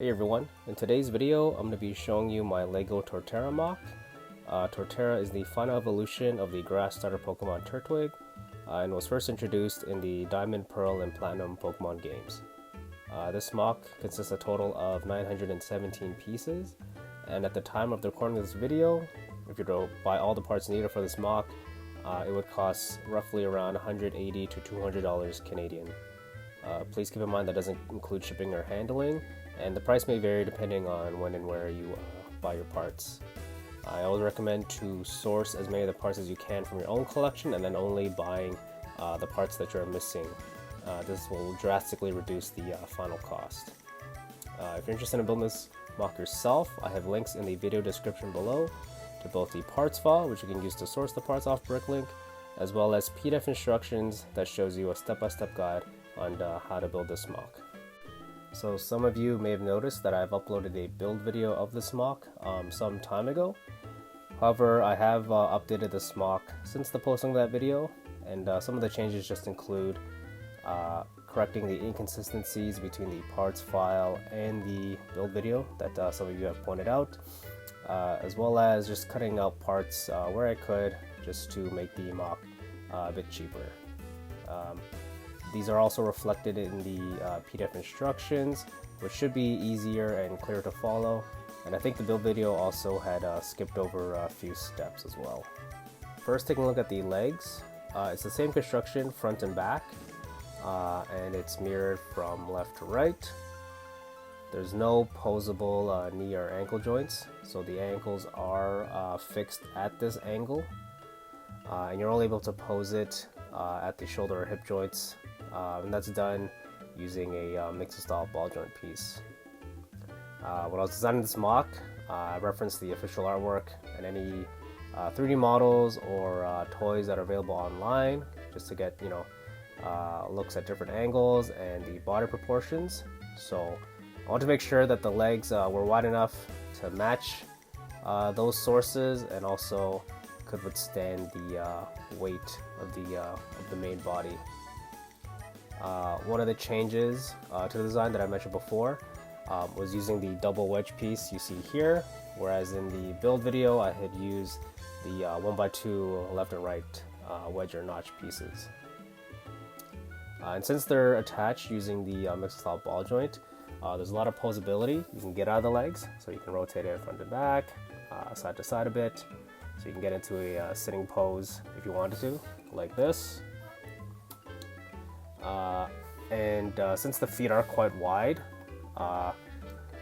Hey everyone, in today's video I'm going to be showing you my LEGO Torterra MOC. Torterra is the final evolution of the grass starter Pokemon Turtwig and was first introduced in the Diamond, Pearl, and Platinum Pokemon games. This MOC consists a total of 917 pieces, and at the time of the recording of this video, if you were to buy all the parts needed for this MOC, it would cost roughly around $180 to $200 Canadian. Please keep in mind that doesn't include shipping or handling, and the price may vary depending on when and where you buy your parts. I always recommend to source as many of the parts as you can from your own collection and then only buying the parts that you're missing. This will drastically reduce the final cost. If you're interested in building this MOC yourself, I have links in the video description below to both the parts file, which you can use to source the parts off Bricklink, as well as PDF instructions that shows you a step-by-step guide on how to build this MOC. So some of you may have noticed that I've uploaded a build video of this MOC some time ago. However, I have updated this MOC since the posting of that video, and some of the changes just include correcting the inconsistencies between the parts file and the build video that some of you have pointed out, as well as just cutting out parts where I could just to make the MOC a bit cheaper. These are also reflected in the PDF instructions, which should be easier and clearer to follow. And I think the build video also had skipped over a few steps as well. First, taking a look at the legs. It's the same construction front and back, and it's mirrored from left to right. There's no posable knee or ankle joints, so the ankles are fixed at this angle, and you're only able to pose it at the shoulder or hip joints, and that's done using a mixed style ball joint piece. When I was designing this MOC, I referenced the official artwork and any 3D models or toys that are available online, just to get looks at different angles and the body proportions. So I want to make sure that the legs were wide enough to match those sources and also could withstand the weight of the main body. One of the changes to the design that I mentioned before was using the double wedge piece you see here, whereas in the build video I had used the 1x2 left and right wedge or notch pieces. And since they're attached using the mixed style ball joint, there's a lot of posability you can get out of the legs, so you can rotate it front and back, side to side a bit, so you can get into a sitting pose if you wanted to, like this. Since the feet are quite wide,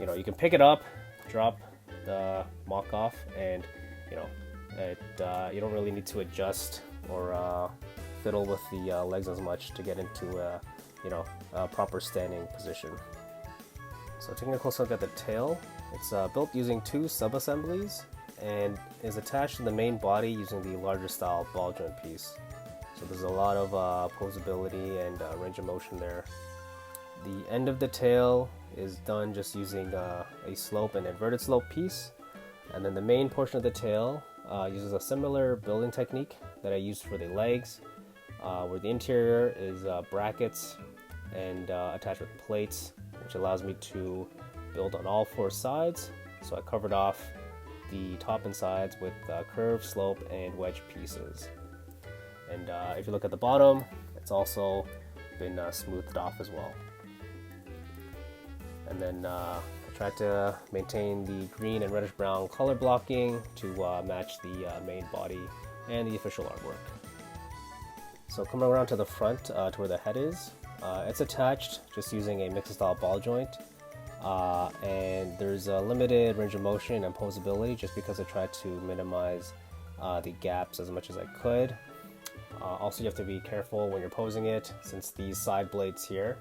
you can pick it up, drop the MOC off, and you don't really need to adjust or fiddle with the legs as much to get into a proper standing position. So taking a close look at the tail, it's built using 2 sub-assemblies and is attached to the main body using the larger style ball joint piece. So there's a lot of posability and range of motion there. The end of the tail is done just using a slope and inverted slope piece, and then the main portion of the tail uses a similar building technique that I used for the legs, where the interior is brackets and attached with plates, which allows me to build on all 4 sides. So I covered off the top and sides with curve, slope, and wedge pieces. And if you look at the bottom, it's also been smoothed off as well. And then I tried to maintain the green and reddish brown color blocking to match the main body and the official artwork. So coming around to the front to where the head is, it's attached just using a mixed style ball joint. And there's a limited range of motion and posability just because I tried to minimize the gaps as much as I could. Also, you have to be careful when you're posing it, since these side blades here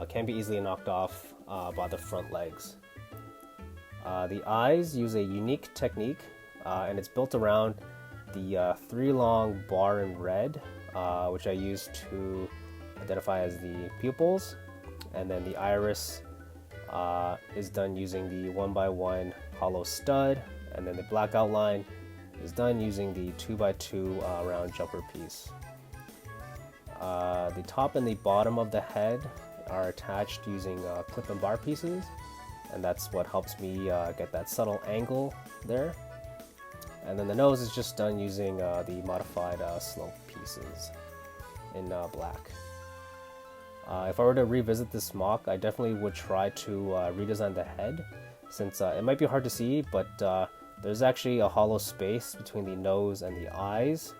can be easily knocked off by the front legs. The eyes use a unique technique, and it's built around the 3 long bar in red, which I use to identify as the pupils, and then the iris is done using the 1x1 hollow stud, and then the black outline is done using the 2x2 round jumper piece. The top and the bottom of the head are attached using clip and bar pieces, and that's what helps me get that subtle angle there. And then the nose is just done using the modified slope pieces in black. If I were to revisit this MOC, I definitely would try to redesign the head, since it might be hard to see, but there's actually a hollow space between the nose and the eyes.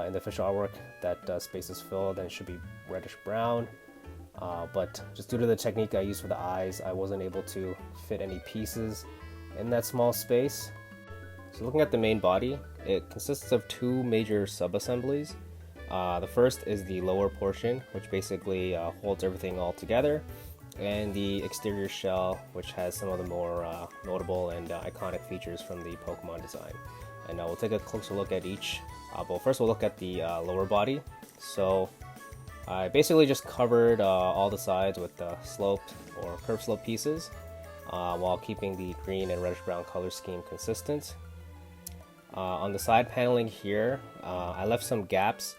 In the official artwork, that space is filled and it should be reddish brown. But just due to the technique I used for the eyes, I wasn't able to fit any pieces in that small space. So looking at the main body, it consists of two major sub-assemblies. The first is the lower portion, which basically holds everything all together, and the exterior shell, which has some of the more notable and iconic features from the Pokemon design. And we'll take a closer look at each. But first we'll look at the lower body. So I basically just covered all the sides with sloped or curved slope pieces, while keeping the green and reddish brown color scheme consistent. On the side paneling here, I left some gaps,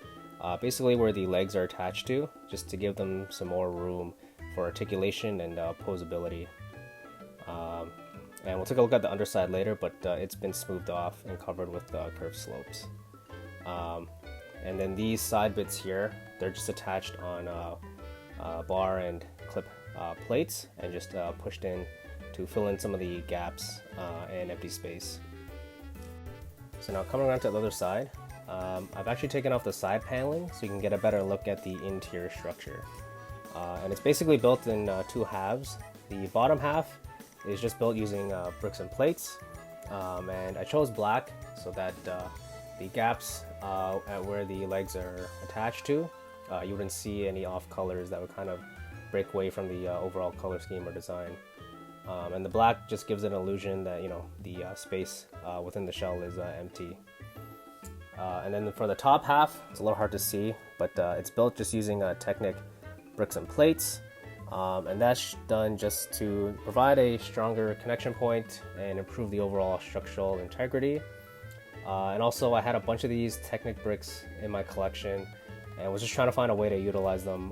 basically where the legs are attached to, just to give them some more room for articulation and posability. And we'll take a look at the underside later, but it's been smoothed off and covered with curved slopes. And then these side bits here, they're just attached on bar and clip plates, and just pushed in to fill in some of the gaps and empty space. So now coming around to the other side, I've actually taken off the side paneling so you can get a better look at the interior structure. And it's basically built in two halves. The bottom half is just built using bricks and plates, and I chose black so that the gaps at where the legs are attached to, you wouldn't see any off colors that would kind of break away from the overall color scheme or design. And the black just gives an illusion that, you know, the space within the shell is empty. And then for the top half, it's a little hard to see, but it's built just using Technic bricks and plates. And that's done just to provide a stronger connection point and improve the overall structural integrity. And also I had a bunch of these Technic bricks in my collection and was just trying to find a way to utilize them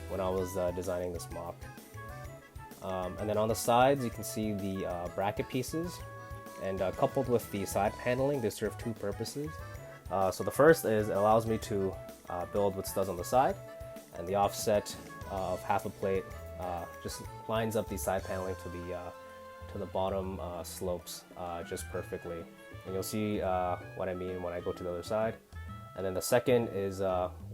when I was designing this MOC. And then on the sides you can see the bracket pieces, and coupled with the side paneling, they serve two purposes. So the first is it allows me to build with studs on the side, and the offset of half a plate just lines up the side paneling to the bottom slopes just perfectly. And you'll see what I mean when I go to the other side. And then the second is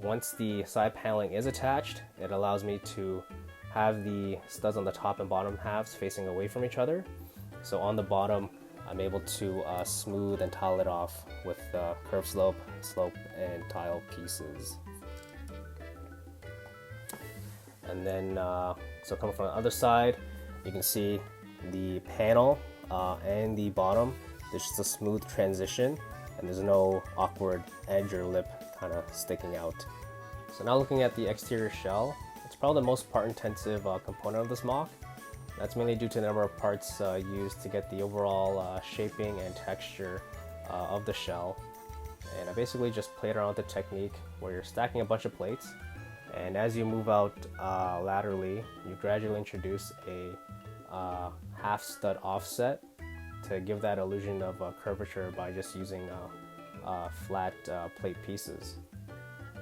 once the side paneling is attached, it allows me to have the studs on the top and bottom halves facing away from each other. So on the bottom, I'm able to smooth and tile it off with curved slope, and tile pieces. And then, so coming from the other side, you can see the panel and the bottom. There's just a smooth transition, and there's no awkward edge or lip kind of sticking out. So now looking at the exterior shell, it's probably the most part-intensive component of this MOC. That's mainly due to the number of parts used to get the overall shaping and texture of the shell. And I basically just played around with the technique where you're stacking a bunch of plates, and as you move out laterally, you gradually introduce a half stud offset to give that illusion of curvature by just using flat plate pieces.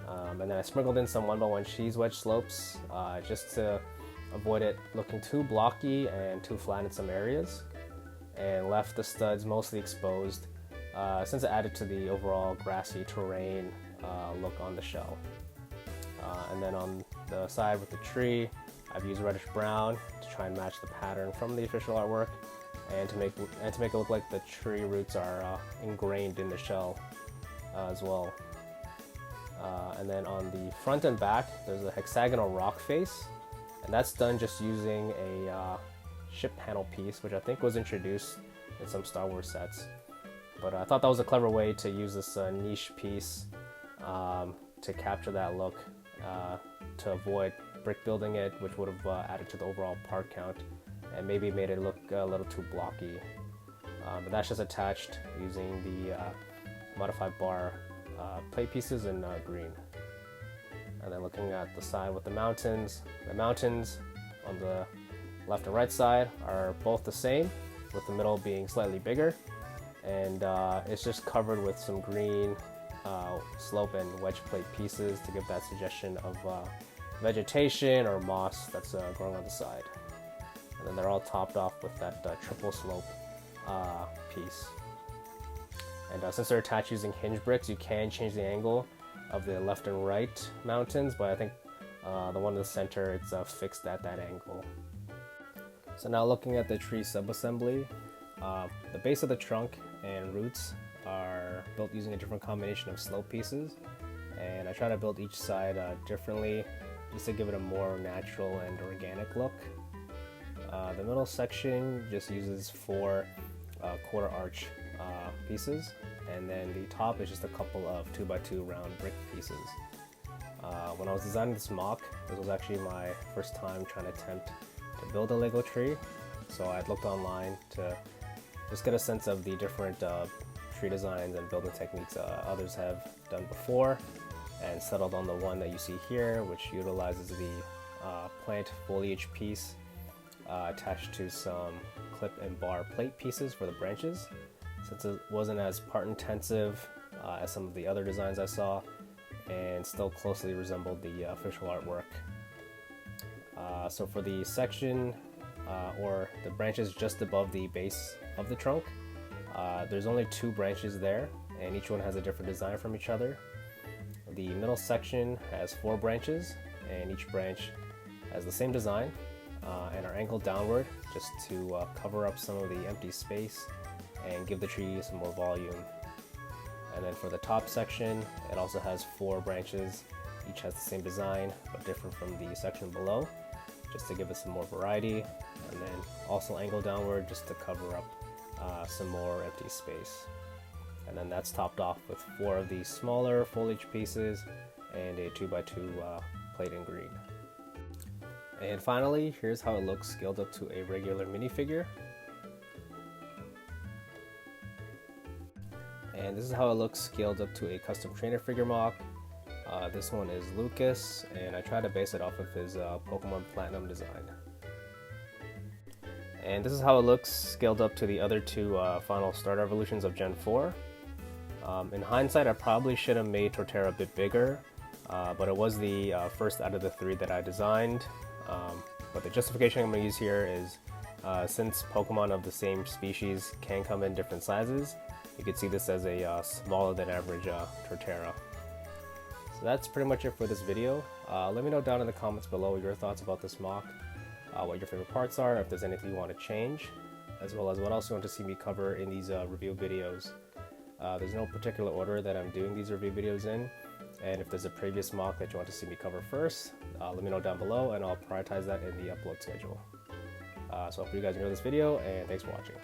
And then I sprinkled in some 1x1 cheese wedge slopes just to avoid it looking too blocky and too flat in some areas, and left the studs mostly exposed since it added to the overall grassy terrain look on the shell. And then on the side with the tree, I've used reddish brown to try and match the pattern from the official artwork, and to make it look like the tree roots are ingrained in the shell as well. And then on the front and back, there's a hexagonal rock face, and that's done just using a ship panel piece, which I think was introduced in some Star Wars sets. But I thought that was a clever way to use this niche piece to capture that look, to avoid brick building it, which would have added to the overall part count and maybe made it look a little too blocky. But that's just attached using the modified bar plate pieces in green. And then looking at the side with the mountains on the left and right side are both the same, with the middle being slightly bigger, and it's just covered with some green slope and wedge plate pieces to give that suggestion of vegetation or moss that's growing on the side. And then they're all topped off with that triple slope piece. And since they're attached using hinge bricks, you can change the angle of the left and right mountains, but I think the one in the center, it's fixed at that angle. So now looking at the tree sub-assembly, the base of the trunk and roots are built using a different combination of slope pieces, and I try to build each side differently just to give it a more natural and organic look. The middle section just uses 4 quarter arch pieces, and then the top is just a couple of 2x2 round brick pieces. When I was designing this MOC, this was actually my first time trying to attempt to build a Lego tree, so I looked online to just get a sense of the different tree designs and building techniques others have done before, and settled on the one that you see here, which utilizes the plant foliage piece attached to some clip and bar plate pieces for the branches, since it wasn't as part intensive as some of the other designs I saw, and still closely resembled the official artwork. So for the section or the branches just above the base of the trunk, there's only 2 branches there, and each one has a different design from each other. The middle section has 4 branches, and each branch has the same design and are angled downward just to cover up some of the empty space and give the tree some more volume. And then for the top section, it also has 4 branches. Each has the same design but different from the section below, just to give it some more variety, and then also angled downward just to cover up some more empty space. And then that's topped off with 4 of these smaller foliage pieces and a 2x2 plate in green. And finally, here's how it looks scaled up to a regular minifigure. And this is how it looks scaled up to a custom trainer figure MOC. This one is Lucas, and I try to base it off of his Pokemon Platinum design. And this is how it looks scaled up to the other 2 final starter evolutions of Gen 4. In hindsight, I probably should have made Torterra a bit bigger, but it was the first out of the 3 that I designed. But the justification I'm going to use here is since Pokemon of the same species can come in different sizes, you could see this as a smaller than average Torterra. So that's pretty much it for this video. Let me know down in the comments below your thoughts about this MOC, what your favorite parts are, if there's anything you want to change, as well as what else you want to see me cover in these review videos. There's no particular order that I'm doing these review videos in, and if there's a previous MOC that you want to see me cover first, let me know down below and I'll prioritize that in the upload schedule. So I hope you guys enjoyed this video, and thanks for watching.